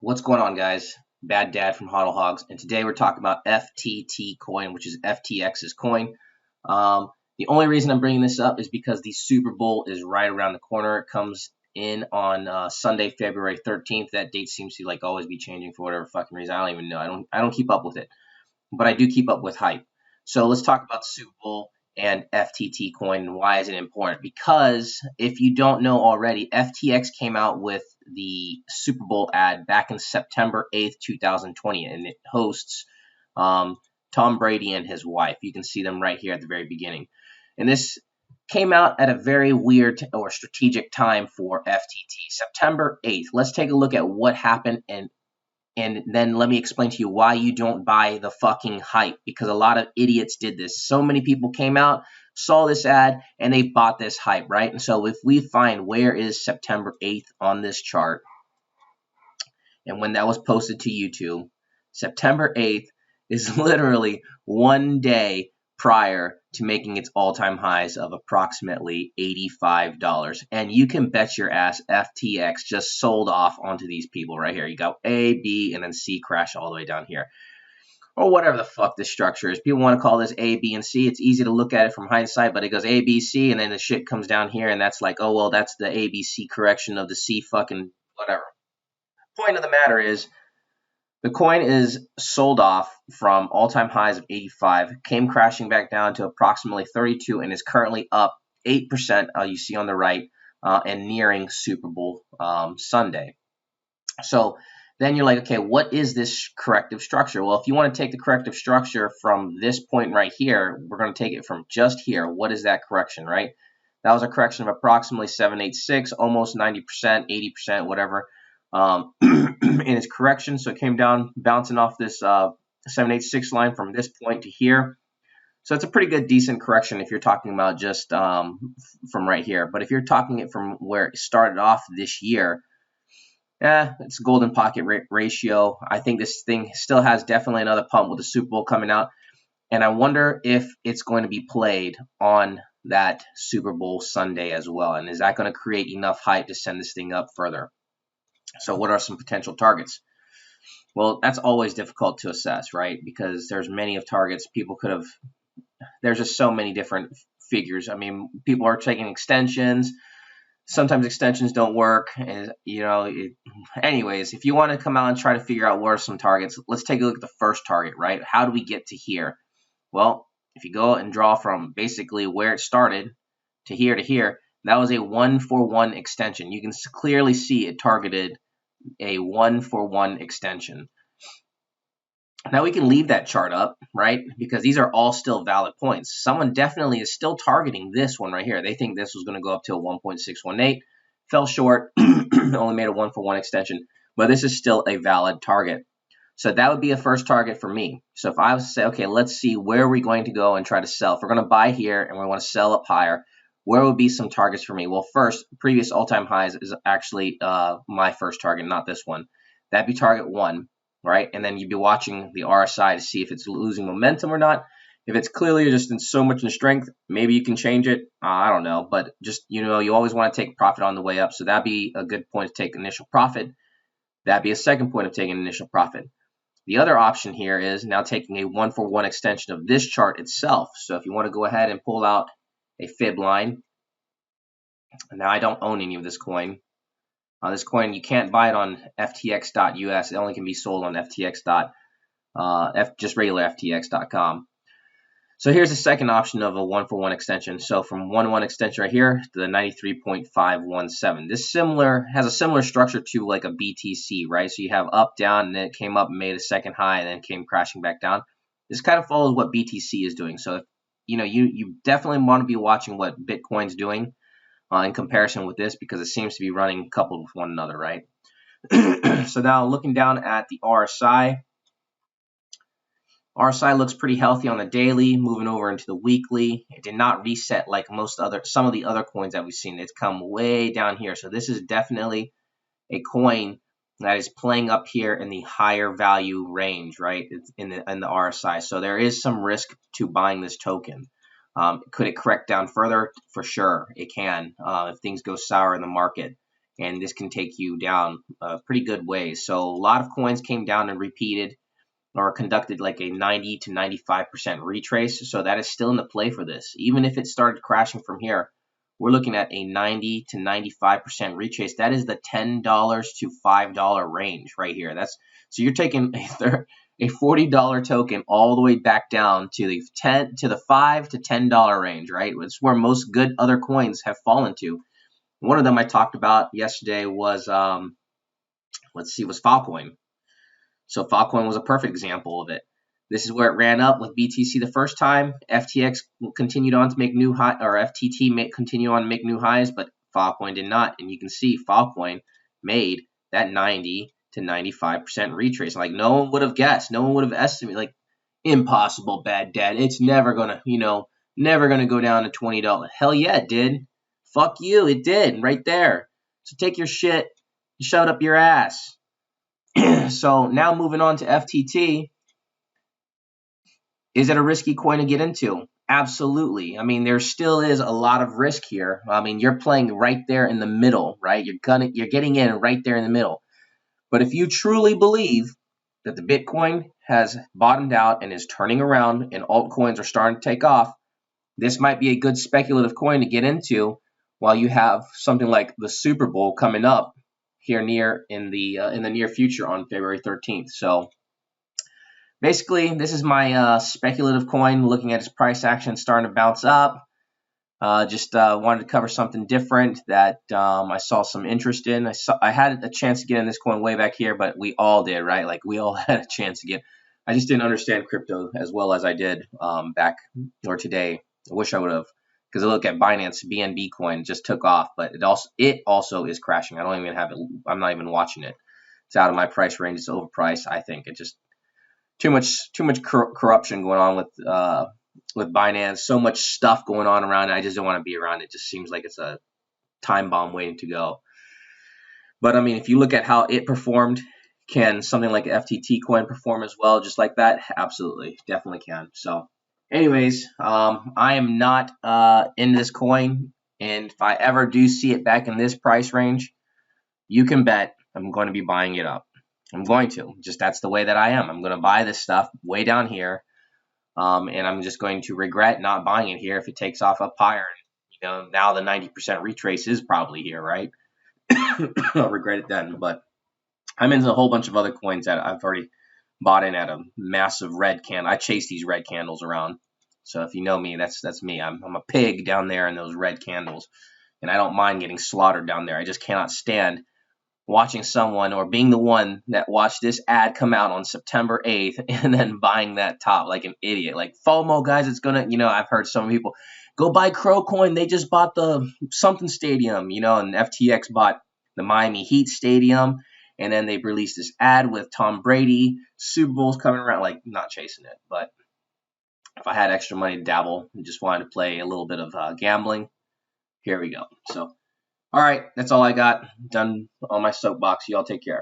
What's going on, guys? Bad Dad from Hodl Hogs, and today we're talking about FTT Coin, which is FTX's coin. The only reason I'm bringing this up is because the Super Bowl is right around the corner. It comes in on Sunday, February 13th. That date seems to always be changing for whatever fucking reason. I don't even know. I don't keep up with it, but I do keep up with hype. So let's talk about the Super Bowl and FTT coin and why is it important? Because if you don't know already, FTX came out with the Super Bowl ad back in September 8th, 2020, and it hosts Tom Brady and his wife. You can see them right here at the very beginning. And this came out at a very weird or strategic time for FTT. September 8th. Let's take a look at what happened and then let me explain to you why you don't buy the fucking hype, because a lot of idiots did this. So many people came out, saw this ad, and they bought this hype, right? And so if we find where is September 8th on this chart, and when that was posted to YouTube, September 8th is literally one day prior to making its all-time highs of approximately $85. And you can bet your ass FTX just sold off onto these people right here. You got A, B, and then C crash all the way down here. Or whatever the fuck this structure is. People want to call this A, B, and C. It's easy to look at it from hindsight, but it goes A, B, C, and then the shit comes down here, and that's like, oh, well, that's the A, B, C correction of the C fucking whatever. Point of the matter is, the coin is sold off from all-time highs of 85, came crashing back down to approximately 32, and is currently up 8%, you see on the right, and nearing Super Bowl Sunday. So then you're like, okay, what is this corrective structure? Well, if you want to take the corrective structure from this point right here, we're going to take it from just here. What is that correction, right? That was a correction of approximately 786, almost 90%, 80%, whatever. In its correction, so it came down bouncing off this 786 line from this point to here. So it's a pretty good decent correction if you're talking about just from right here. But if you're talking it from where it started off this year, it's a golden pocket ratio. I think this thing still has definitely another pump with the Super Bowl coming out, and I wonder if it's going to be played on that Super Bowl Sunday as well, and is that going to create enough hype to send this thing up further? So what are some potential targets? Well, that's always difficult to assess, right? Because there's many of targets. People could have, there's just so many different figures. I mean, people are taking extensions. Sometimes extensions don't work. And, anyways, if you want to come out and try to figure out what are some targets, let's take a look at the first target, right? How do we get to here? Well, if you go and draw from basically where it started to here, that was a 1-for-1 extension. You can clearly see it targeted a 1-for-1 extension. Now we can leave that chart up, right? Because these are all still valid points. Someone definitely is still targeting this one right here. They think this was going to go up to a 1.618. Fell short, only made a 1-for-1 extension. But this is still a valid target. So that would be a first target for me. So if I was to say, okay, let's see where we're going to go and try to sell. If we're going to buy here and we want to sell up higher, where would be some targets for me? Well, first, previous all-time highs is actually my first target, not this one. That'd be target 1, right? And then you'd be watching the RSI to see if it's losing momentum or not. If it's clearly just in so much in strength, maybe you can change it. I don't know. But just, you always want to take profit on the way up. So that'd be a good point to take initial profit. That'd be a second point of taking initial profit. The other option here is now taking a 1-for-1 extension of this chart itself. So if you want to go ahead and pull out a fib line. Now I don't own any of this coin. This coin, you can't buy it on ftx.us. It only can be sold on just regular ftx.com. So here's the second option of a 1-for-1 extension. So from 1-1 extension right here to the 93.517. This has a similar structure to like a BTC, right? So you have up, down, and then it came up and made a second high and then came crashing back down. This kind of follows what BTC is doing. So if you definitely want to be watching what Bitcoin's doing in comparison with this, because it seems to be running coupled with one another, right? So now looking down at the RSI. RSI looks pretty healthy on the daily, moving over into the weekly. It did not reset like some of the other coins that we've seen. It's come way down here. So this is definitely a coin that is playing up here in the higher value range, right? It's in the RSI. So there is some risk to buying this token. Could it correct down further? For sure, it can if things go sour in the market. and this can take you down pretty good ways. So a lot of coins came down and repeated or conducted like a 90 to 95% retrace. So that is still in the play for this. Even if it started crashing from here, we're looking at a 90 to 95% retrace. That is the $10 to $5 range right here. So you're taking a $40 token all the way back down to the $5 to $10 range, right? It's where most good other coins have fallen to. One of them I talked about yesterday was was Filecoin. So Filecoin was a perfect example of it. This is where it ran up with BTC the first time. FTX continued on to make new high, or FTT continued on to make new highs, but Filecoin did not. And you can see Filecoin made that 90 to 95% retrace. Like no one would have guessed, no one would have estimated. Like impossible, bad dad. It's never gonna, never gonna go down to $20. Hell yeah, it did. Fuck you, it did right there. So take your shit, shove it up your ass. So now moving on to FTT. Is it a risky coin to get into? Absolutely. I mean, there still is a lot of risk here. I mean, you're playing right there in the middle, right? You're getting in right there in the middle. But if you truly believe that the Bitcoin has bottomed out and is turning around and altcoins are starting to take off, this might be a good speculative coin to get into while you have something like the Super Bowl coming up here in the near future on February 13th. So basically, this is my speculative coin, looking at its price action starting to bounce up. Just wanted to cover something different that I saw some interest in. I had a chance to get in this coin way back here, but we all did, right? Like we all had a chance to get. I just didn't understand crypto as well as I did back or today. I wish I would have, because I look at Binance BNB coin just took off, but it also is crashing. I don't even have it. I'm not even watching it. It's out of my price range. It's overpriced. I think it just too much corruption going on with Binance. So much stuff going on around it. I just don't want to be around it. It just seems like it's a time bomb waiting to go. But I mean, if you look at how it performed, can something like FTT coin perform as well, just like that? Absolutely, definitely can. So, anyways, I am not in this coin, and if I ever do see it back in this price range, you can bet I'm going to be buying it up. I'm going to. Just that's the way that I am. I'm going to buy this stuff way down here, and I'm just going to regret not buying it here if it takes off up higher. Now the 90% retrace is probably here, right? I'll regret it then. But I'm into a whole bunch of other coins that I've already bought in at a massive red candle. I chase these red candles around. So if you know me, that's me. I'm a pig down there in those red candles, and I don't mind getting slaughtered down there. I just cannot stand watching someone or being the one that watched this ad come out on September 8th and then buying that top like an idiot. Like FOMO, guys, it's gonna, I've heard some people go buy Crow Coin. They just bought the something stadium, and FTX bought the Miami Heat stadium, and then they've released this ad with Tom Brady. Super Bowl's coming around. Like, not chasing it, but if I had extra money to dabble and just wanted to play a little bit of gambling, here we go. So all right, that's all I got. Done on my soapbox. Y'all take care.